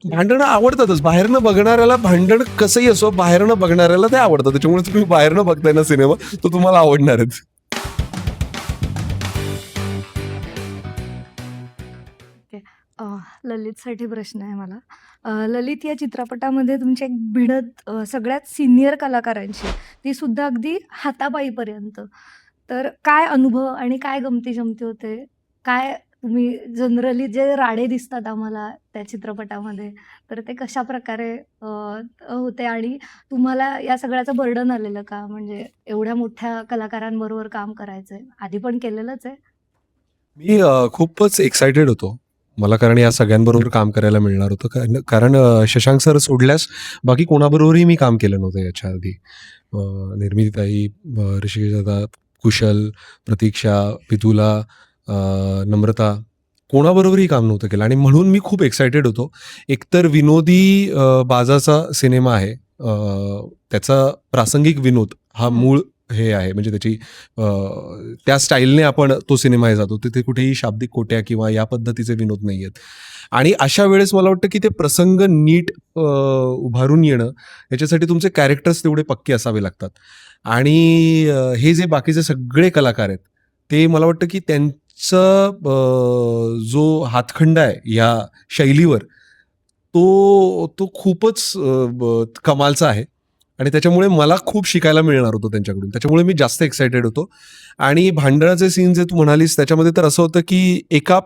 भांडणं आवडतातच. बाहेरनं बघणाऱ्याला भांडण कसंही असो, बाहेरनं बघणाऱ्याला ते आवडतं. त्याच्यामुळे तुम्ही बाहेरनं बघताय ना सिनेमा, तो तुम्हाला आवडणारच. ओके. ललितसाठी प्रश्न आहे मला. ललित या चित्रपटामध्ये तुमची एक भिडत सगळ्यात सीनियर कलाकारांची, ती सुद्धा अगदी हातापायीपर्यंत. तर काय अनुभव आणि काय गमती-जमती होते? काय तुम्ही जनरली जे राडे दिसतात आम्हाला त्या चित्रपटामध्ये, तर ते कशाप्रकारे अ, होते आणि तुम्हाला या सगळ्याचं बर्डन आलेलं का? म्हणजे एवढ्या मोठ्या कलाकारांबरोबर काम करायचंय. आधी पण केलेलंच आहे. मी खूपच एक्सायटेड होतो. मला कारण या सगळ्यांबरोबर काम करायला मिळणार होतं. कारण शशांक सर सोडल्यास बाकी कोणाबरोबरही मी काम केलं नव्हतं याच्या आधी. निर्मितीताई, ऋषिकेश दादा, कुशल, प्रतीक्षा, पितुला, नम्रता कोणाबरोबरही काम नव्हतं केलं आणि म्हणून मी खूप एक्सायटेड होतो. एकतर विनोदी बाजाचा सिनेमा आहे. त्याचा प्रासंगिक विनोद हा हं. मूळ हे आहे म्हणजे त्याची त्या स्टाईलने आपण तो सिनेमा हे जातो. तिथे कुठेही शाब्दिक कोट्या किंवा या पद्धतीचे विनोद नाही आहेत. आणि अशा वेळेस मला वाटतं की ते प्रसंग नीट उभारून येणं याच्यासाठी तुमचे कॅरेक्टर्स तेवढे पक्के असावे लागतात. आणि हे जे बाकीचे सगळे कलाकार आहेत, ते मला वाटतं की त्यांचं जो हातखंडा आहे या शैलीवर, तो खूपच कमालचा आहे. आणि त्याच्यामुळे मला खूप शिकायला मिळणार होतं त्यांच्याकडून. त्याच्यामुळे मी जास्त एक्सायटेड होतो. आणि भांडणाचे सीन जे तू म्हणालीस त्याच्यामध्ये तर असं होतं की एका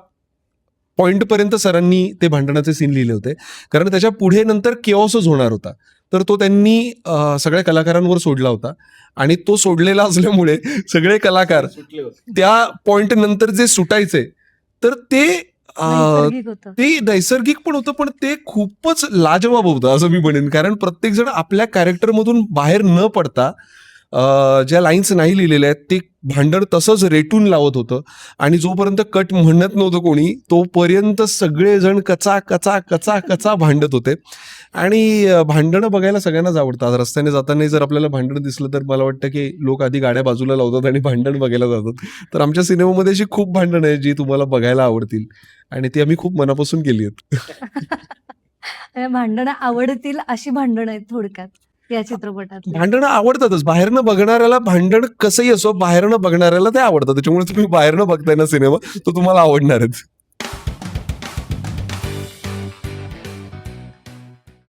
पॉइंटपर्यंत सरांनी ते भांडणाचे सीन लिहिले होते. कारण त्याच्या पुढे नंतर केओसच होणार होता. तर तो त्यांनी सगळ्या कलाकारांवर सोडला होता आणि तो सोडलेला असल्यामुळे सगळे कलाकार त्या पॉइंट नंतर जे सुटायचे, तर ते नैसर्गिक होतं. ते नैसर्गिक पण होतं, पण ते खूपच लाजवाब होतं असं मी म्हणेन. कारण प्रत्येक जण आपल्या कॅरेक्टरमधून बाहेर न पडता ज्या लाईन्स नाही लिहिलेल्या आहेत ते भांडण तसंच रेटून लावत होतं आणि जोपर्यंत कट म्हणत नव्हतं कोणी तोपर्यंत सगळेजण कचा कचा कचा कचा भांडत होते. आणि भांडणं बघायला सगळ्यांनाच आवडतात. रस्त्याने जाताना जर आपल्याला भांडण दिसलं तर मला वाटतं की लोक आधी गाड्या बाजूला लावतात आणि भांडण बघायला जातात. तर आमच्या सिनेमामध्ये अशी खूप भांडणं आहेत जी तुम्हाला बघायला आवडतील आणि ती आम्ही खूप मनापासून केली आहेत. भांडणं आवडतील अशी भांडणं आहेत थोडक्यात या चित्रपटातली. भांडणं आवडतातच. बाहेरनं बघणाऱ्याला भांडण कसंही असो, बाहेरनं बघणाऱ्याला ते आवडतं. त्याच्यामुळे तुम्ही बाहेरनं बघताय ना सिनेमा, तो तुम्हाला आवडणारच.